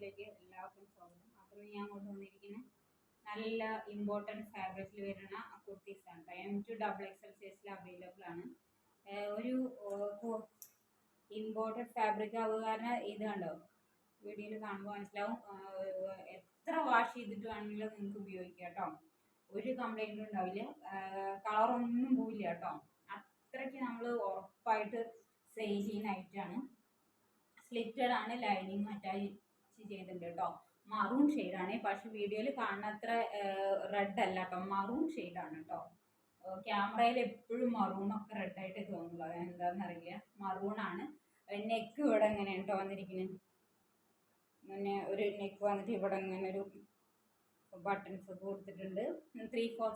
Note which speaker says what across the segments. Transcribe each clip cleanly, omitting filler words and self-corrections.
Speaker 1: വീഡിയോയിലേക്ക് എല്ലാവർക്കും സ്വാഗതം. അപ്പോൾ ഞാൻ കൊണ്ടുവന്നിരിക്കുന്ന നല്ല ഇമ്പോർട്ടൻറ്റ് ഫാബ്രിക്കിൽ വരുന്ന കുർത്തീസാണ് കേട്ടോ. M2XXL സൈസിൽ അവൈലബിൾ ആണ്. ഒരു ഇമ്പോർട്ടൻറ്റ് ഫാബ്രിക് ആവുക കാരണം ഇത് കണ്ടോ, വീഡിയോയിൽ കാണുമ്പോൾ മനസ്സിലാവും. എത്ര വാഷ് ചെയ്തിട്ട് വേണമെങ്കിലും നിങ്ങൾക്ക് ഉപയോഗിക്കാം കേട്ടോ. ഒരു കംപ്ലൈൻറ്റും ഉണ്ടാവില്ല. കളറൊന്നും പോവില്ല കേട്ടോ. അത്രയ്ക്ക് നമ്മൾ ഉറപ്പായിട്ട് സെയിൽ ചെയ്യുന്ന ഐറ്റമാണ്. സ്ലിറ്റഡ് ആണ്, ലൈനിങ് അറ്റാച്ച് ചെയ്തിട്ടുണ്ട് കേട്ടോ. മറൂൺ ഷെയ്ഡാണ്, പക്ഷെ വീഡിയോയിൽ കാണുന്ന അത്ര റെഡ് അല്ല കേട്ടോ, മറൂൺ ഷെയ്ഡാണ് കേട്ടോ. ക്യാമറയിൽ എപ്പോഴും മറൂണൊക്കെ റെഡായിട്ട് തോന്നുള്ളൂ, എന്താണെന്നറിയില്ല. മറൂണാണ്. നെക്ക് ഇവിടെ എങ്ങനെയാണ് കേട്ടോ വന്നിരിക്കുന്നത്. ഇങ്ങനെ ഒരു നെക്ക് വന്നിട്ട് ഇവിടെ ഇങ്ങനെ ഒരു ബട്ടൺസ് കൊടുത്തിട്ടുണ്ട്. 3/4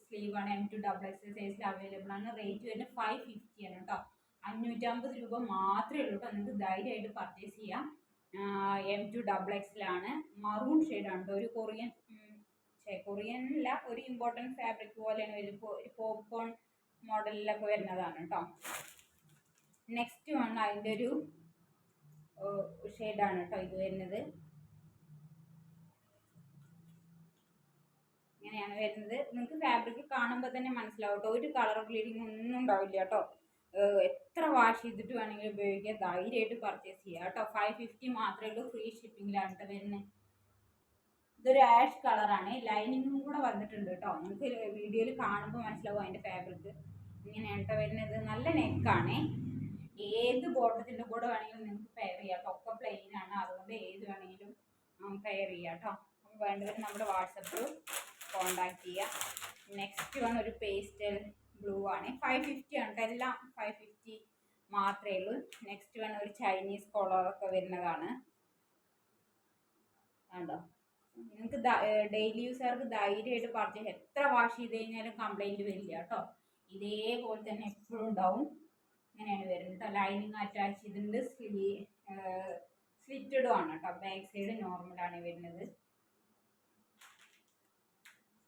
Speaker 1: സ്ലീവാണ്. M2XXL സൈസിൽ അവൈലബിൾ ആണ്. റേറ്റ് വരുന്നത് 550 ആണ് കേട്ടോ. 550 രൂപ മാത്രമേ ഉള്ളൂ കേട്ടോ. നിങ്ങൾക്ക് ധൈര്യമായിട്ട് പർച്ചേസ് ചെയ്യാം. M2XXL ആണ്. മറൂൺ ഷെയ്ഡാണ് കേട്ടോ. ഒരു കൊറിയനല്ല, ഒരു ഇമ്പോർട്ടൻറ്റ് ഫാബ്രിക് പോലെയാണ് ഒരു പോപ്കോൺ മോഡലിലൊക്കെ വരുന്നതാണ് കേട്ടോ. നെക്സ്റ്റ് വൺ അതിൻ്റെ ഒരു ഷെയ്ഡാണ് കേട്ടോ ഇത് വരുന്നത്. ഇങ്ങനെയാണ് വരുന്നത്. നിങ്ങൾക്ക് ഫാബ്രിക് കാണുമ്പോൾ തന്നെ മനസ്സിലാവും കേട്ടോ. ഒരു കളർ ബ്ലീഡിങ് ഒന്നും ഉണ്ടാവില്ല കേട്ടോ. എത്ര വാഷ് ചെയ്തിട്ട് വേണമെങ്കിലും ഉപയോഗിക്കാം. ധൈര്യമായിട്ട് പർച്ചേസ് ചെയ്യാം കേട്ടോ. 550 മാത്രമേ ഉള്ളൂ. ഫ്രീ ഷിപ്പിങ്ങിലാണ് കേട്ടോ വരുന്നത്. ഇതൊരു ആഷ് കളറാണ്. ലൈനിങ്ങും കൂടെ വന്നിട്ടുണ്ട് കേട്ടോ. നിങ്ങൾക്ക് വീഡിയോയിൽ കാണുമ്പോൾ മനസ്സിലാവും അതിൻ്റെ ഫാബ്രിക്. ഇങ്ങനെയാണ് കേട്ടോ വരുന്നത്. നല്ല നെക്കാണ്. ഏത് ബോട്ടത്തിൻ്റെ കൂടെ വേണമെങ്കിലും നിങ്ങൾക്ക് പെയർ ചെയ്യാം കേട്ടോ. ഒക്കെ പ്ലെയിൻ ആണ്, അതുകൊണ്ട് ഏത് വേണമെങ്കിലും പെയർ ചെയ്യാം കേട്ടോ. അപ്പോൾ വേണ്ടവർ നമ്മുടെ വാട്സപ്പിൽ കോണ്ടാക്ട് ചെയ്യാം. നെക്സ്റ്റ് വൺ ഒരു പേസ്റ്റൽ ബ്ലൂ ആണ്. 550 ആണ് കേട്ടോ. എല്ലാം 550 മാത്രമേ ഉള്ളൂ. നെക്സ്റ്റ് വൺ ഒരു ചൈനീസ് കോളറൊക്കെ വരുന്നതാണ് കണ്ടോ. നിങ്ങൾക്ക് ഡെയിലി യൂസുകാർക്ക് ധൈര്യമായിട്ട് പർച്ചേസ്. എത്ര വാഷ് ചെയ്ത് കഴിഞ്ഞാലും കംപ്ലൈൻറ്റ് വരില്ല കേട്ടോ. ഇതേപോലെ തന്നെ എപ്പോഴും ഉണ്ടാവും. ഇങ്ങനെയാണ് വരുന്നത് കേട്ടോ. ലൈനിങ് അറ്റാച്ച് ചെയ്തിട്ടുണ്ട്. സ്ലിറ്റഡും ആണ് കേട്ടോ. ബാക്ക് സൈഡ് നോർമലാണ് വരുന്നത്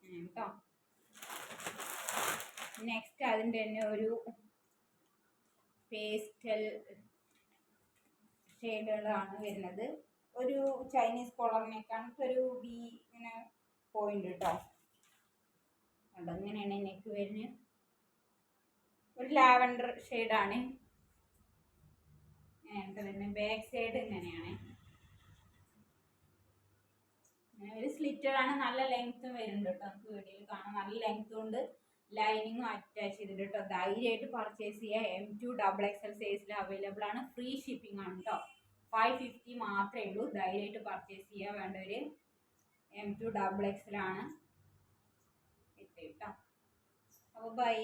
Speaker 1: കേട്ടോ. നെക്സ്റ്റ് അതിൻ്റെ തന്നെ ഒരു പേസ്റ്റൽ ഷെയ്ഡുകളാണ് വരുന്നത്. ഒരു ചൈനീസ് കോളറിനേക്കാണ് ഒരു ബി ഇങ്ങനെ പോയിന്റ് കേട്ടോ. കണ്ടോ, ഇങ്ങനെയാണ് നെക്ക് വരുന്നത്. ഒരു ലാവൻഡർ ഷെയ്ഡാണ്. ഇങ്ങനെയാണ് വരുന്നത്. ബാക്ക് സൈഡ് ഇങ്ങനെയാണ്. ഒരു സ്ലിറ്റഡാണ്. നല്ല ലെങ്ത്തും വരുന്നുണ്ട് കേട്ടോ. നമുക്ക് വീഡിയോയിൽ കാണാം. നല്ല ലെങ്ത്തും ഉണ്ട്, ലൈനിങ്ങും അറ്റാച്ച് ചെയ്തിട്ട് കേട്ടോ. ധൈര്യമായിട്ട് പർച്ചേസ് ചെയ്യുക. M2XXL സൈസിൽ അവൈലബിൾ ആണ്. ഫ്രീ ഷിപ്പിംഗ് ആണ് കേട്ടോ. 550 മാത്രമേ ഉള്ളൂ. ധൈര്യമായിട്ട് പർച്ചേസ് ചെയ്യുക വേണ്ടവർ. M2XXL ആണ്. ഇത്രയും കേട്ടോ. അപ്പോൾ ബൈ.